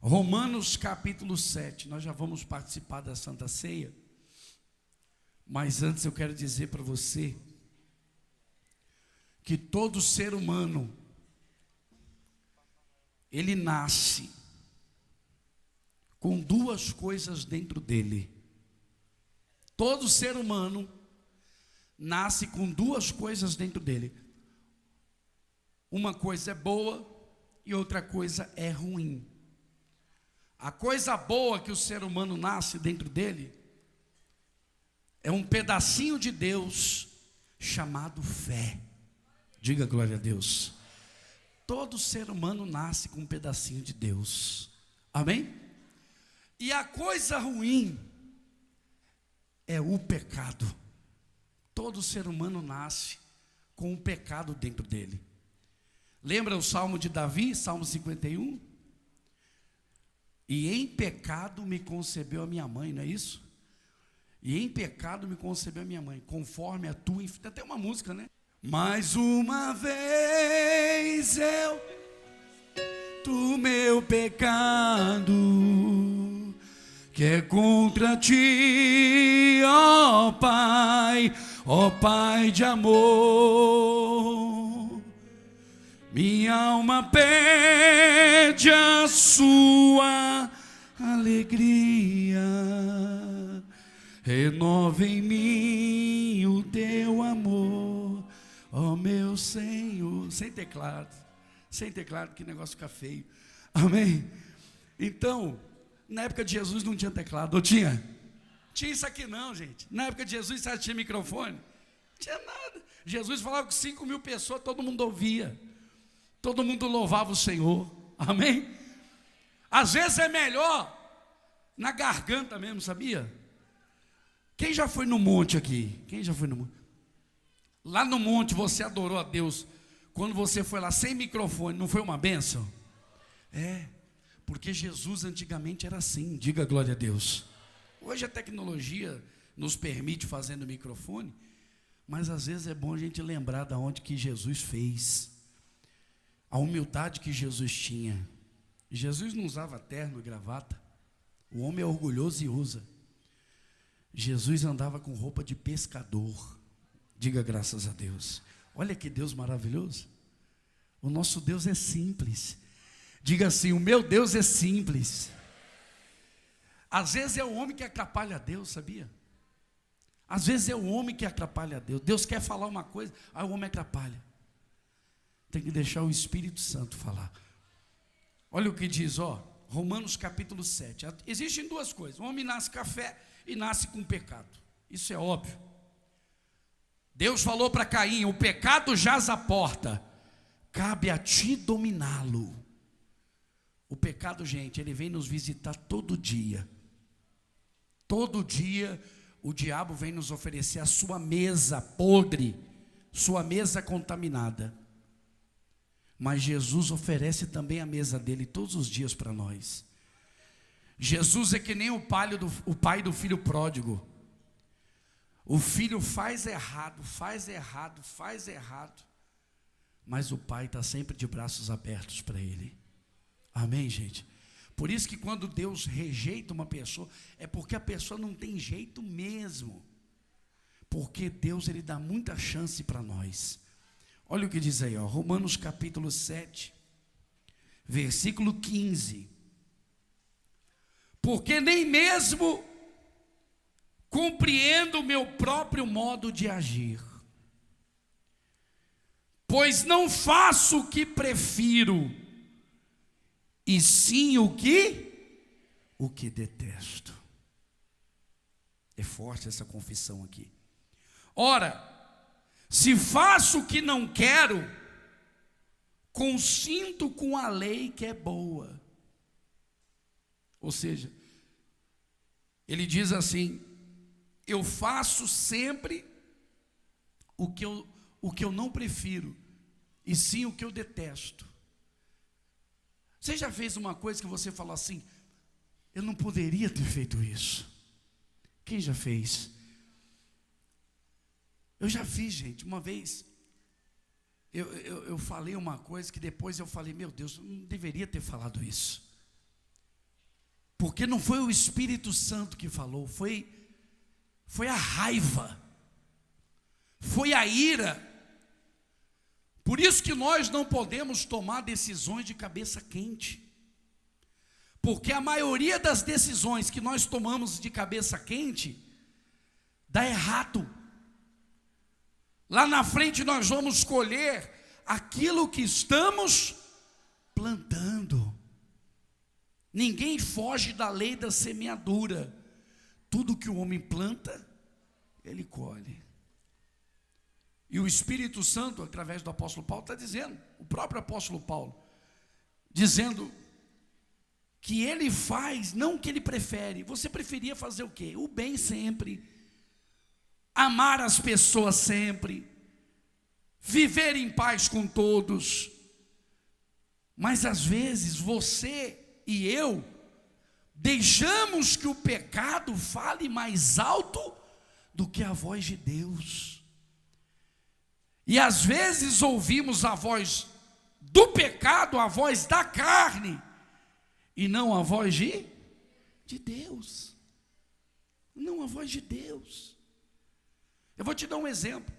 Romanos capítulo 7, nós já vamos participar da Santa Ceia, mas antes eu quero dizer para você que todo ser humano, ele nasce com duas coisas dentro dele. Todo ser humano nasce com duas coisas dentro dele. Uma coisa é boa e outra coisa é ruim. A coisa boa que o ser humano nasce dentro dele é um pedacinho de Deus chamado fé. Diga glória a Deus. Todo ser humano nasce com um pedacinho de Deus. Amém? E a coisa ruim é o pecado. Todo ser humano nasce com um pecado dentro dele. Lembra o Salmo de Davi, Salmo 51? E em pecado me concebeu a minha mãe, não é isso? E em pecado me concebeu a minha mãe, conforme a tua... Tem até uma música, né? Mais uma vez eu do meu pecado, que é contra ti, ó Pai de amor. Minha alma pede a sua alegria, renova em mim o teu amor, ó meu Senhor. Sem teclado, que negócio fica feio. Amém? Então, na época de Jesus não tinha teclado, ou tinha? Tinha isso aqui não, gente. Na época de Jesus, sabe, tinha microfone? Não tinha nada. Jesus falava com 5.000 pessoas, todo mundo ouvia. Todo mundo louvava o Senhor. Amém? Às vezes é melhor na garganta mesmo, sabia? Quem já foi no monte aqui? Quem já foi no monte? Lá no monte você adorou a Deus. Quando você foi lá sem microfone, não foi uma bênção? É, porque Jesus antigamente era assim. Diga glória a Deus. Hoje a tecnologia nos permite fazer no microfone, mas às vezes é bom a gente lembrar de onde que Jesus fez. A humildade que Jesus tinha. Jesus não usava terno e gravata. O homem é orgulhoso e usa. Jesus andava com roupa de pescador. Diga graças a Deus. Olha que Deus maravilhoso. O nosso Deus é simples. Diga assim: o meu Deus é simples. Às vezes é o homem que atrapalha a Deus, sabia? Às vezes é o homem que atrapalha a Deus. Deus quer falar uma coisa, aí o homem atrapalha. Tem que deixar o Espírito Santo falar. Olha o que diz, Romanos capítulo 7. Existem duas coisas: o homem nasce com fé e nasce com pecado. Isso é óbvio. Deus falou para Caim: o pecado jaz à porta, cabe a ti dominá-lo. O pecado, gente, ele vem nos visitar todo dia. Todo dia o diabo vem nos oferecer a sua mesa podre, sua mesa contaminada. Mas Jesus oferece também a mesa dele todos os dias para nós. Jesus é que nem o pai do filho pródigo. O filho faz errado, mas o pai está sempre de braços abertos para ele. Amém, gente? Por isso que quando Deus rejeita uma pessoa, é porque a pessoa não tem jeito mesmo. Porque Deus, ele dá muita chance para nós. Olha o que diz aí, Romanos capítulo 7, versículo 15. Porque nem mesmo compreendo o meu próprio modo de agir, pois não faço o que prefiro, e sim o que detesto. É forte essa confissão aqui. Ora, se faço o que não quero, consinto com a lei que é boa. Ou seja, ele diz assim: eu faço sempre o que eu não prefiro, e sim o que eu detesto. Você já fez uma coisa que você falou assim: eu não poderia ter feito isso? Quem já fez? Eu já fiz, gente. Uma vez eu falei uma coisa que depois eu falei: meu Deus, eu não deveria ter falado isso. Porque não foi o Espírito Santo que falou, foi a raiva, foi a ira. Por isso que nós não podemos tomar decisões de cabeça quente. Porque a maioria das decisões que nós tomamos de cabeça quente dá errado. Lá na frente nós vamos colher aquilo que estamos plantando. Ninguém foge da lei da semeadura. Tudo que o homem planta, ele colhe. E o Espírito Santo, através do apóstolo Paulo, está dizendo, o próprio apóstolo Paulo, dizendo que ele faz, não o que ele prefere. Você preferia fazer o quê? O bem sempre, amar as pessoas sempre, viver em paz com todos. Mas às vezes você e eu deixamos que o pecado fale mais alto do que a voz de Deus. E às vezes ouvimos a voz do pecado, a voz da carne, e não a voz de Deus. Não a voz de Deus. Eu vou te dar um exemplo.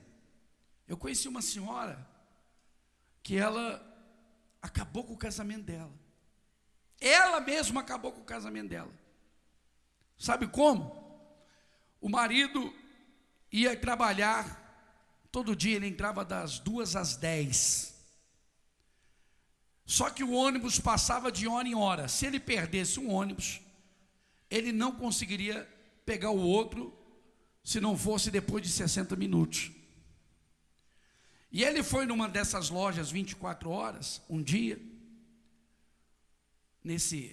Eu conheci uma senhora que ela acabou com o casamento dela. Ela mesma acabou com o casamento dela. Sabe como? O marido ia trabalhar, todo dia ele entrava das 2 às 10. Só que o ônibus passava de hora em hora. Se ele perdesse um ônibus, ele não conseguiria pegar o outro, se não fosse depois de 60 minutos. E ele foi numa dessas lojas 24 horas, um dia, nesse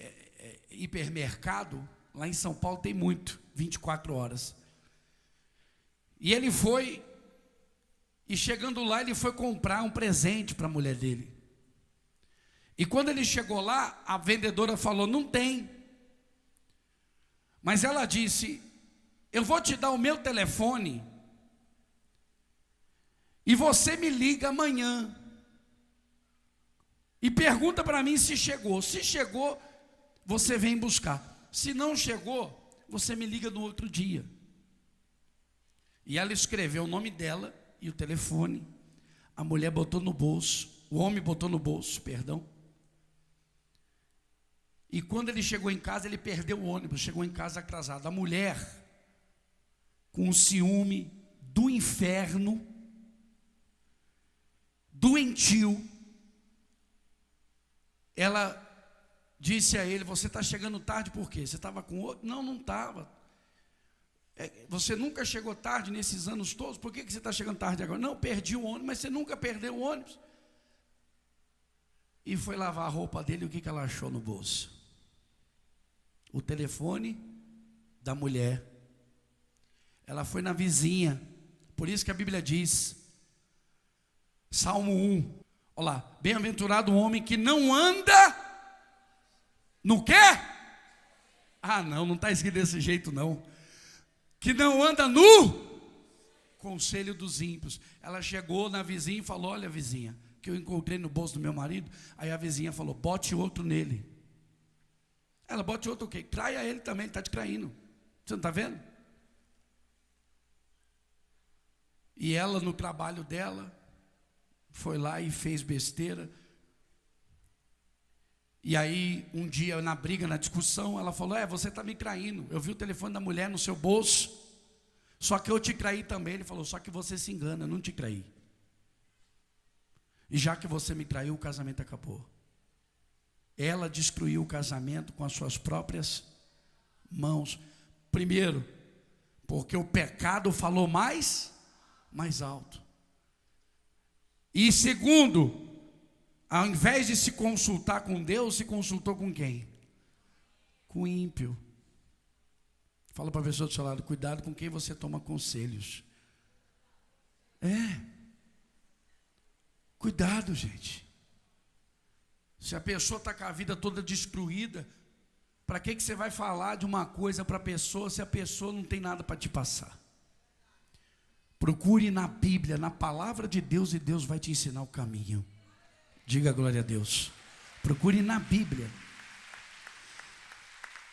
hipermercado, lá em São Paulo tem muito, 24 horas. E ele foi, e chegando lá, ele foi comprar um presente para a mulher dele. E quando ele chegou lá, a vendedora falou, não tem. Mas ela disse, eu vou te dar o meu telefone, e você me liga amanhã, e pergunta para mim se chegou. Se chegou, você vem buscar. Se não chegou, você me liga no outro dia. E ela escreveu o nome dela e o telefone. A mulher botou no bolso, o homem botou no bolso, perdão. E quando ele chegou em casa, ele perdeu o ônibus, chegou em casa atrasado. A mulher, com o ciúme do inferno, doentio, ela disse a ele, você está chegando tarde por quê? Você estava com outro? Não, não estava. Você nunca chegou tarde nesses anos todos, por que você está chegando tarde agora? Não, perdi o ônibus, mas você nunca perdeu o ônibus. E foi lavar a roupa dele, o que ela achou no bolso? O telefone da mulher. Ela foi na vizinha, por isso que a Bíblia diz, Salmo 1, olha lá, bem-aventurado o homem que não anda no quê? Ah não, não está escrito desse jeito não, que não anda no conselho dos ímpios. Ela chegou na vizinha e falou, olha vizinha, que eu encontrei no bolso do meu marido. Aí a vizinha falou, bote outro nele. Ela, bote outro o quê? Traia ele também, ele está te traindo, você não está vendo? E ela no trabalho dela, foi lá e fez besteira. E aí um dia na briga, na discussão, ela falou, você está me traindo, eu vi o telefone da mulher no seu bolso, só que eu te traí também. Ele falou, só que você se engana, eu não te traí. E já que você me traiu, o casamento acabou. Ela destruiu o casamento com as suas próprias mãos. Primeiro, porque o pecado falou mais alto. E segundo, ao invés de se consultar com Deus, se consultou com quem? Com o ímpio. Fala para a pessoa do seu lado, cuidado com quem você toma conselhos. Cuidado, gente. Se a pessoa está com a vida toda destruída, para que você vai falar de uma coisa para a pessoa, se a pessoa não tem nada para te passar? Procure na Bíblia, na palavra de Deus, e Deus vai te ensinar o caminho. Diga glória a Deus. Procure na Bíblia.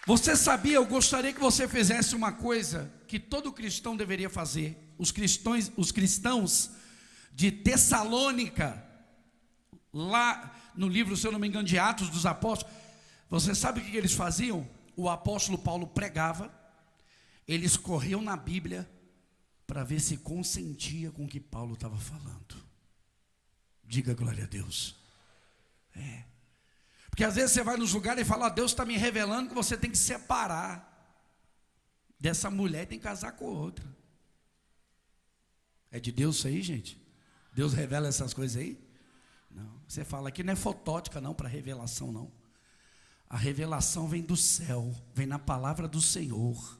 Você sabia, eu gostaria que você fizesse uma coisa que todo cristão deveria fazer. Os cristãos de Tessalônica, lá no livro, se eu não me engano, de Atos dos Apóstolos, você sabe o que eles faziam? O apóstolo Paulo pregava, eles corriam na Bíblia para ver se consentia com o que Paulo estava falando. Diga glória a Deus. Porque às vezes você vai nos lugares e fala: Deus está me revelando que você tem que separar dessa mulher e tem que casar com outra. É de Deus isso aí, gente? Deus revela essas coisas aí? Não, você fala aqui não é fotótica não, para revelação não. A revelação vem do céu, vem na palavra do Senhor.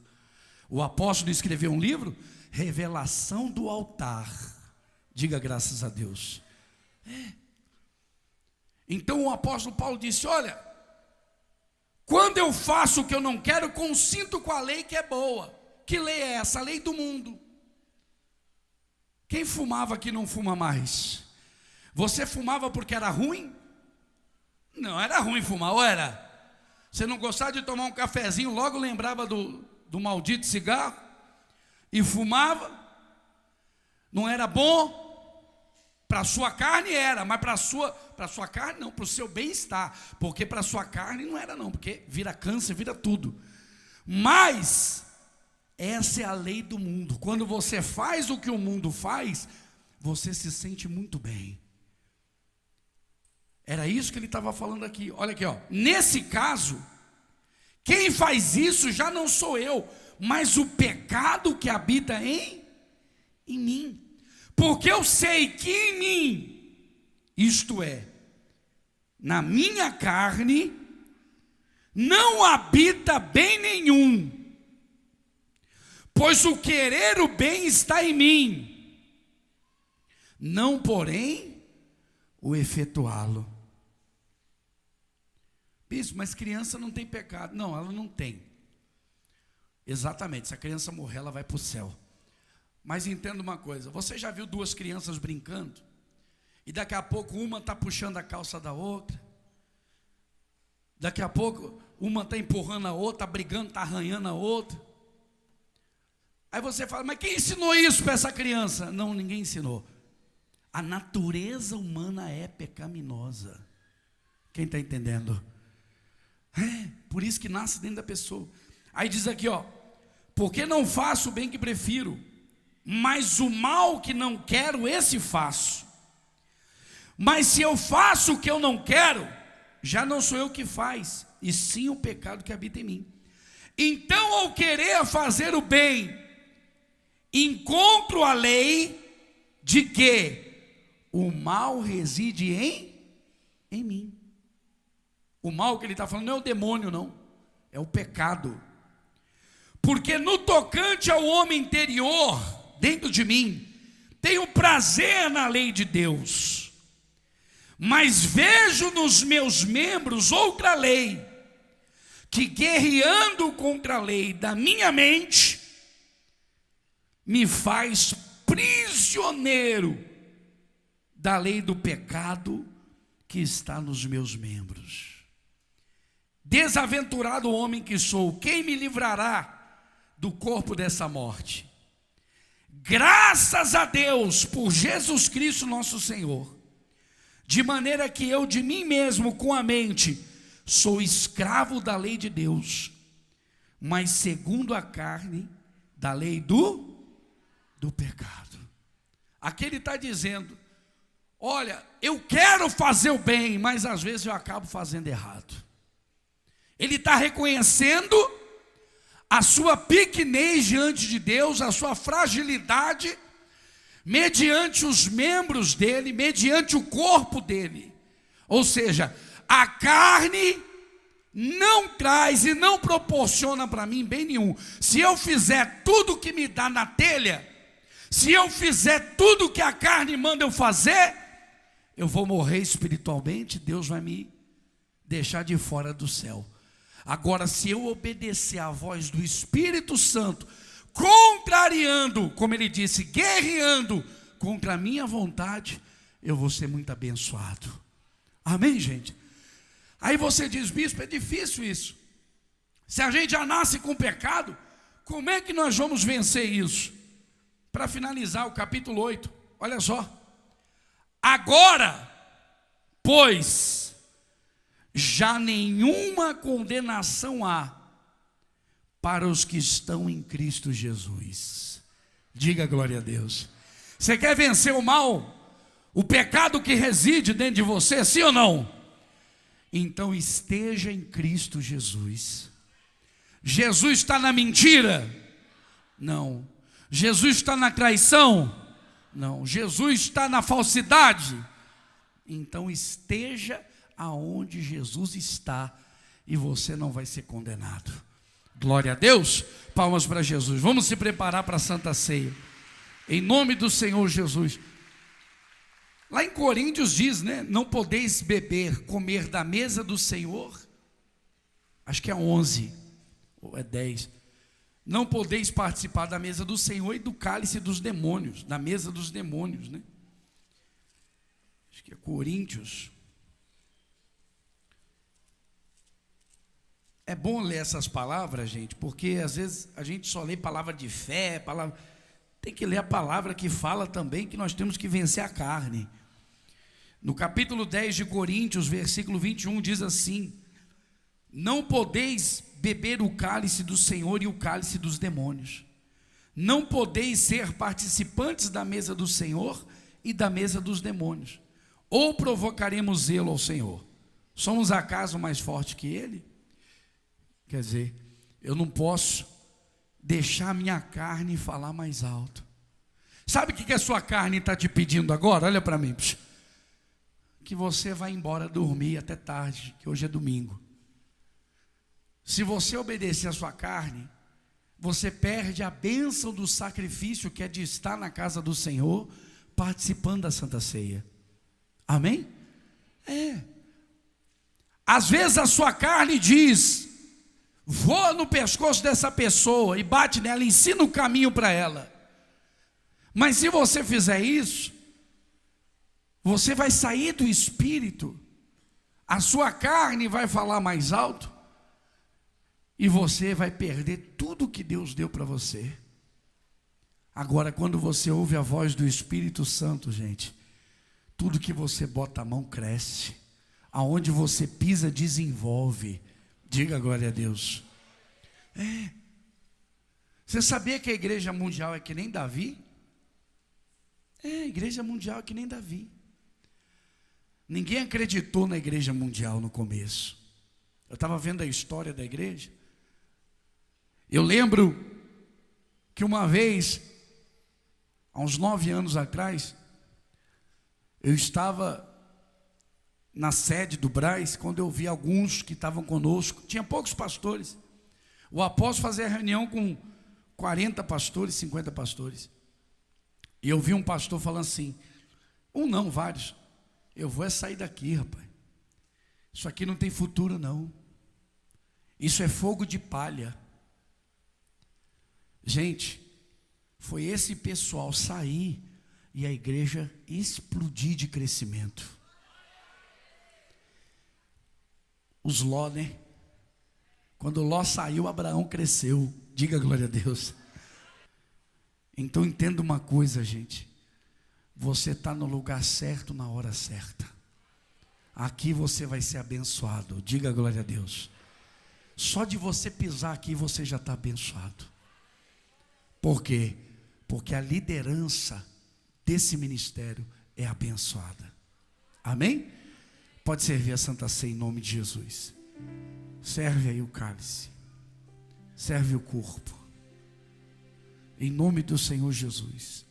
O apóstolo escreveu um livro, Revelação do Altar. Diga graças a Deus. Então o apóstolo Paulo disse: olha, quando eu faço o que eu não quero, consinto com a lei que é boa. Que lei é essa? A lei do mundo. Quem fumava aqui não fuma mais? Você fumava porque era ruim? Não era ruim fumar, ou era? Você não gostava de tomar um cafezinho, logo lembrava do maldito cigarro e fumava? Não era bom? Para a sua carne era, mas para a sua carne não, para o seu bem-estar, porque para a sua carne não era não, porque vira câncer, vira tudo. Mas essa é a lei do mundo. Quando você faz o que o mundo faz, você se sente muito bem. Era isso que ele estava falando aqui. Olha aqui, ó. Nesse caso, quem faz isso já não sou eu, mas o pecado que habita em mim. Porque eu sei que em mim, isto é, na minha carne, não habita bem nenhum. Pois o querer o bem está em mim, não porém o efetuá-lo. Bispo, mas criança não tem pecado. Não, ela não tem. Exatamente, se a criança morrer, ela vai para o céu. Mas entenda uma coisa, você já viu duas crianças brincando? E daqui a pouco uma está puxando a calça da outra. Daqui a pouco uma está empurrando a outra, está brigando, está arranhando a outra. Aí você fala: mas quem ensinou isso para essa criança? Não, ninguém ensinou. A natureza humana é pecaminosa. Quem está entendendo? Por isso que nasce dentro da pessoa. Aí diz aqui, ó: porque não faço o bem que prefiro, mas o mal que não quero, esse faço. Mas se eu faço o que eu não quero, já não sou eu que faz, e sim o pecado que habita em mim. Então, ao querer fazer o bem, encontro a lei de que o mal reside em mim. O mal que ele está falando não é o demônio, não, é o pecado. Porque no tocante ao homem interior, dentro de mim, tenho prazer na lei de Deus, mas vejo nos meus membros outra lei, que guerreando contra a lei da minha mente, me faz prisioneiro da lei do pecado que está nos meus membros. Desaventurado homem que sou, quem me livrará do corpo dessa morte? Graças a Deus por Jesus Cristo nosso Senhor, de maneira que eu de mim mesmo com a mente sou escravo da lei de Deus, mas segundo a carne da lei do pecado. Aqui ele está dizendo: olha, eu quero fazer o bem, mas às vezes eu acabo fazendo errado. Ele está reconhecendo a sua pequenez diante de Deus, a sua fragilidade, mediante os membros dele, mediante o corpo dele. Ou seja, a carne não traz e não proporciona para mim bem nenhum. Se eu fizer tudo que me dá na telha, se eu fizer tudo que a carne manda eu fazer, eu vou morrer espiritualmente, Deus vai me deixar de fora do céu. Agora, se eu obedecer à voz do Espírito Santo, contrariando, como ele disse, guerreando contra a minha vontade, eu vou ser muito abençoado. Amém, gente? Aí você diz: bispo, é difícil isso. Se a gente já nasce com pecado, como é que nós vamos vencer isso? Para finalizar o capítulo 8, olha só. Agora, pois, já nenhuma condenação há para os que estão em Cristo Jesus. Diga glória a Deus. Você quer vencer o mal? O pecado que reside dentro de você, sim ou não? Então esteja em Cristo Jesus. Jesus está na mentira? Não. Jesus está na traição? Não. Jesus está na falsidade? Então esteja aonde Jesus está e você não vai ser condenado. Glória a Deus. Palmas para Jesus. Vamos se preparar para a Santa Ceia. Em nome do Senhor Jesus. Lá em Coríntios diz, né? Não podeis beber, comer da mesa do Senhor. Acho que é 11 ou é 10. Não podeis participar da mesa do Senhor e do cálice dos demônios. Da mesa dos demônios, né? Acho que é Coríntios. É bom ler essas palavras, gente, porque às vezes a gente só lê palavra de fé, palavra... Tem que ler a palavra que fala também que nós temos que vencer a carne. No capítulo 10 de Coríntios, versículo 21, diz assim: não podeis beber o cálice do Senhor e o cálice dos demônios. Não podeis ser participantes da mesa do Senhor e da mesa dos demônios. Ou provocaremos zelo ao Senhor? Somos acaso mais fortes que Ele? Quer dizer, eu não posso deixar a minha carne falar mais alto. Sabe o que a sua carne está te pedindo agora? Olha para mim. Que você vai embora dormir até tarde, que hoje é domingo. Se você obedecer a sua carne, você perde a bênção do sacrifício que é de estar na casa do Senhor, participando da Santa Ceia. Amém? É. Às vezes a sua carne diz: voa no pescoço dessa pessoa e bate nela, ensina o caminho para ela. Mas se você fizer isso, você vai sair do espírito, a sua carne vai falar mais alto, e você vai perder tudo que Deus deu para você. Agora, quando você ouve a voz do Espírito Santo, gente, tudo que você bota a mão cresce, aonde você pisa desenvolve. Diga glória a Deus. É. Você sabia que a igreja mundial é que nem Davi? É, a igreja mundial é que nem Davi. Ninguém acreditou na igreja mundial no começo. Eu estava vendo a história da igreja. Eu lembro que uma vez, há uns 9 anos atrás, eu estava na sede do Braz, quando eu vi alguns que estavam conosco, tinha poucos pastores. O apóstolo fazia reunião com 40 pastores, 50 pastores. E eu vi um pastor falando assim, não, vários: eu vou sair daqui, rapaz. Isso aqui não tem futuro não. Isso é fogo de palha. Gente, foi esse pessoal sair e a igreja explodir de crescimento. Os Ló, né? Quando Ló saiu, Abraão cresceu. Diga glória a Deus. Então entenda uma coisa, gente. Você está no lugar certo, na hora certa. Aqui você vai ser abençoado. Diga glória a Deus. Só de você pisar aqui, você já está abençoado. Por quê? Porque a liderança desse ministério é abençoada. Amém? Pode servir a Santa Ceia em nome de Jesus. Serve aí o cálice. Serve o corpo. Em nome do Senhor Jesus.